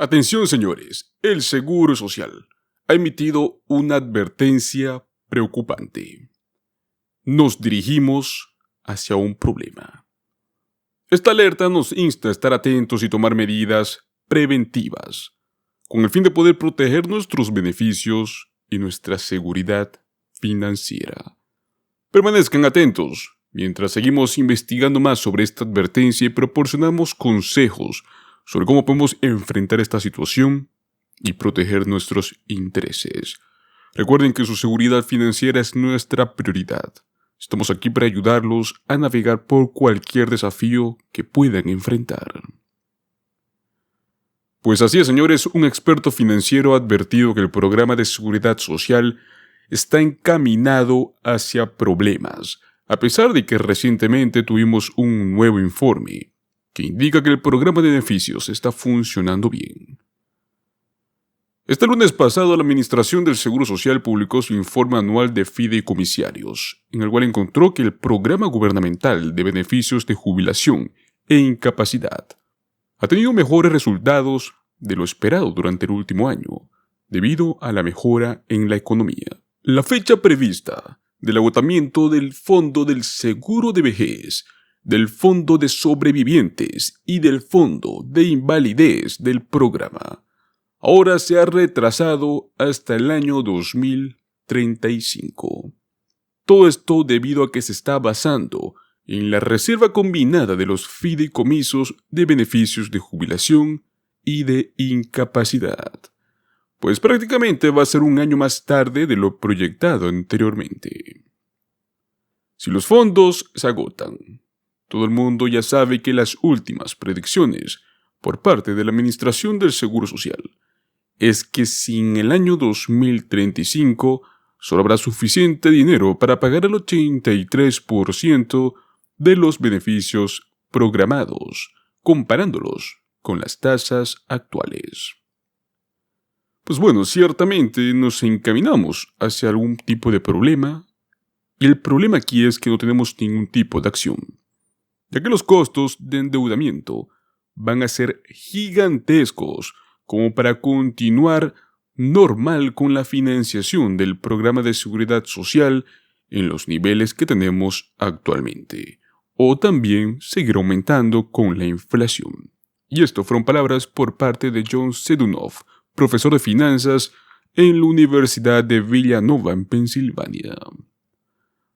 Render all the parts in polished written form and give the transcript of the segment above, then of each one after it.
Atención, señores, el Seguro Social ha emitido una advertencia preocupante. Nos dirigimos hacia un problema. Esta alerta nos insta a estar atentos y tomar medidas preventivas, con el fin de poder proteger nuestros beneficios y nuestra seguridad financiera. Permanezcan atentos mientras seguimos investigando más sobre esta advertencia y proporcionamos consejos sobre cómo podemos enfrentar esta situación y proteger nuestros intereses. Recuerden que su seguridad financiera es nuestra prioridad. Estamos aquí para ayudarlos a navegar por cualquier desafío que puedan enfrentar. Pues así es, señores, un experto financiero ha advertido que el programa de seguridad social está encaminado hacia problemas, a pesar de que recientemente tuvimos un nuevo informe que indica que el programa de beneficios está funcionando bien. Este lunes pasado, la Administración del Seguro Social publicó su informe anual de fideicomisarios, en el cual encontró que el programa gubernamental de beneficios de jubilación e incapacidad ha tenido mejores resultados de lo esperado durante el último año, debido a la mejora en la economía. La fecha prevista del agotamiento del Fondo del Seguro de Vejez, del Fondo de Sobrevivientes y del Fondo de Invalidez del programa ahora se ha retrasado hasta el año 2035. Todo esto debido a que se está basando en la reserva combinada de los fideicomisos de beneficios de jubilación y de incapacidad, pues prácticamente va a ser un año más tarde de lo proyectado anteriormente. Si los fondos se agotan, todo el mundo ya sabe que las últimas predicciones por parte de la Administración del Seguro Social es que si en el año 2035 solo habrá suficiente dinero para pagar el 83% de los beneficios programados, comparándolos con las tasas actuales. Pues bueno, ciertamente nos encaminamos hacia algún tipo de problema, y el problema aquí es que no tenemos ningún tipo de acción, ya que los costos de endeudamiento van a ser gigantescos como para continuar normal con la financiación del programa de seguridad social en los niveles que tenemos actualmente, o también seguir aumentando con la inflación. Y esto fueron palabras por parte de John Sedunov, profesor de finanzas en la Universidad de Villanova en Pensilvania.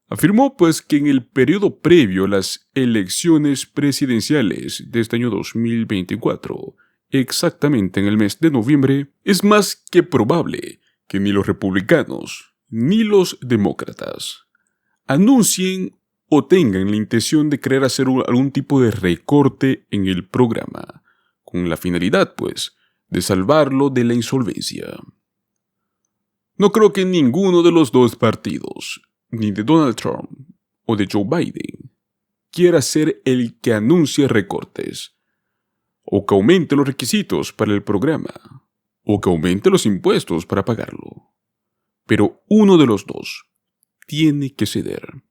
Afirmó pues que en el periodo previo a las elecciones presidenciales de este año 2024, exactamente en el mes de noviembre, es más que probable que ni los republicanos ni los demócratas anuncien o tengan la intención de querer hacer algún tipo de recorte en el programa, con la finalidad, pues, de salvarlo de la insolvencia. No creo que ninguno de los dos partidos, ni de Donald Trump o de Joe Biden, quiera ser el que anuncie recortes, o que aumente los requisitos para el programa, o que aumente los impuestos para pagarlo. Pero uno de los dos tiene que ceder.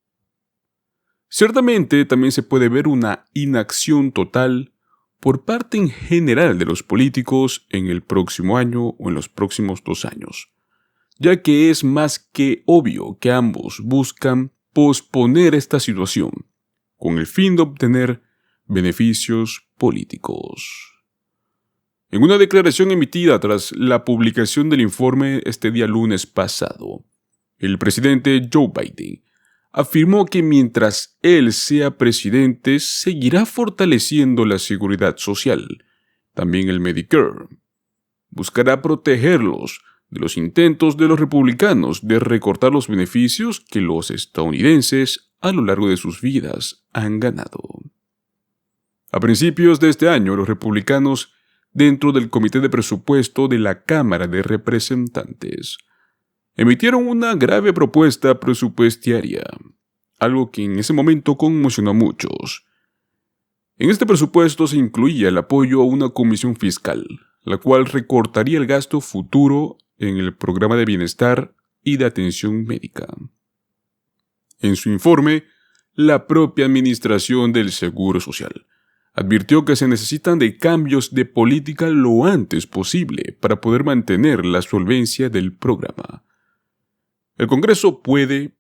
Ciertamente también se puede ver una inacción total por parte en general de los políticos en el próximo año o en los próximos 2 años, ya que es más que obvio que ambos buscan posponer esta situación con el fin de obtener beneficios políticos. En una declaración emitida tras la publicación del informe este día lunes pasado, el presidente Joe Biden afirmó que mientras él sea presidente seguirá fortaleciendo la seguridad social, también el Medicare. Buscará protegerlos de los intentos de los republicanos de recortar los beneficios que los estadounidenses a lo largo de sus vidas han ganado. A principios de este año, los republicanos, dentro del Comité de Presupuesto de la Cámara de Representantes, emitieron una grave propuesta presupuestaria, algo que en ese momento conmocionó a muchos. En este presupuesto se incluía el apoyo a una comisión fiscal, la cual recortaría el gasto futuro en el programa de bienestar y de atención médica. En su informe, la propia Administración del Seguro Social Advirtió que se necesitan de cambios de política lo antes posible para poder mantener la solvencia del programa. El Congreso puede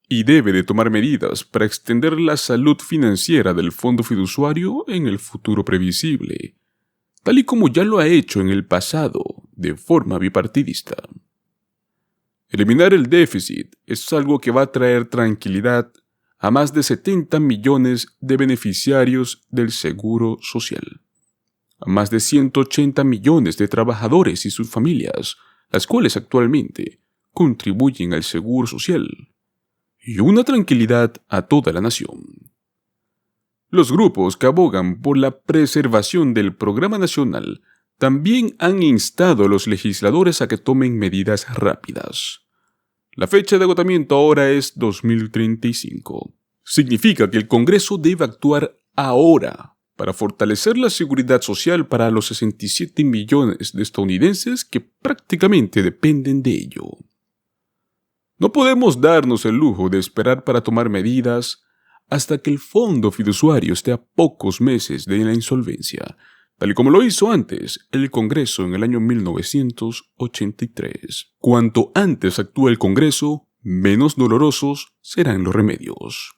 y debe de tomar medidas para extender la salud financiera del fondo fiduciario en el futuro previsible, tal y como ya lo ha hecho en el pasado de forma bipartidista. Eliminar el déficit es algo que va a traer tranquilidad a más de 70 millones de beneficiarios del Seguro Social, a más de 180 millones de trabajadores y sus familias, las cuales actualmente contribuyen al Seguro Social, y una tranquilidad a toda la nación. Los grupos que abogan por la preservación del programa nacional también han instado a los legisladores a que tomen medidas rápidas. La fecha de agotamiento ahora es 2035. Significa que el Congreso debe actuar ahora para fortalecer la seguridad social para los 67 millones de estadounidenses que prácticamente dependen de ello. No podemos darnos el lujo de esperar para tomar medidas hasta que el fondo fiduciario esté a pocos meses de la insolvencia, tal y como lo hizo antes el Congreso en el año 1983. Cuanto antes actúe el Congreso, menos dolorosos serán los remedios.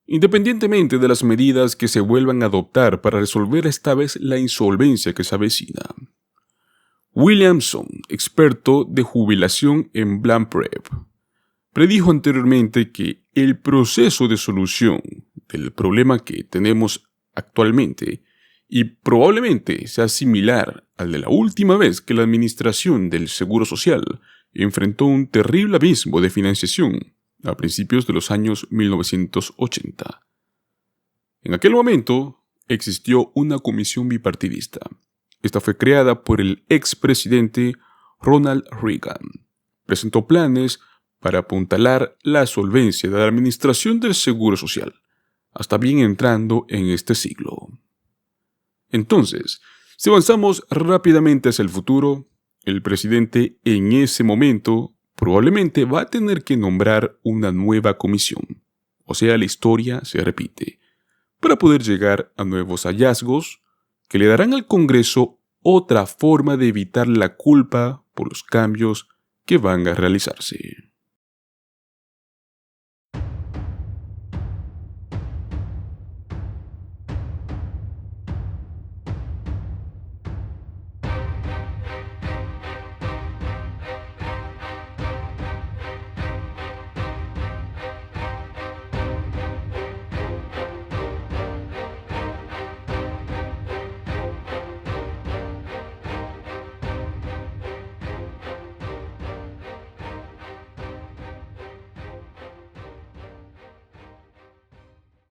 Independientemente de las medidas que se vuelvan a adoptar para resolver esta vez la insolvencia que se avecina, Williamson, experto de jubilación en BlackRock, predijo anteriormente que el proceso de solución del problema que tenemos actualmente y probablemente sea similar al de la última vez que la administración del Seguro Social enfrentó un terrible abismo de financiación a principios de los años 1980. En aquel momento existió una comisión bipartidista. Esta fue creada por el expresidente Ronald Reagan. Presentó planes para apuntalar la solvencia de la administración del Seguro Social, hasta bien entrando en este siglo. Entonces, si avanzamos rápidamente hacia el futuro, el presidente en ese momento probablemente va a tener que nombrar una nueva comisión, o sea, la historia se repite, para poder llegar a nuevos hallazgos que le darán al Congreso otra forma de evitar la culpa por los cambios que van a realizarse.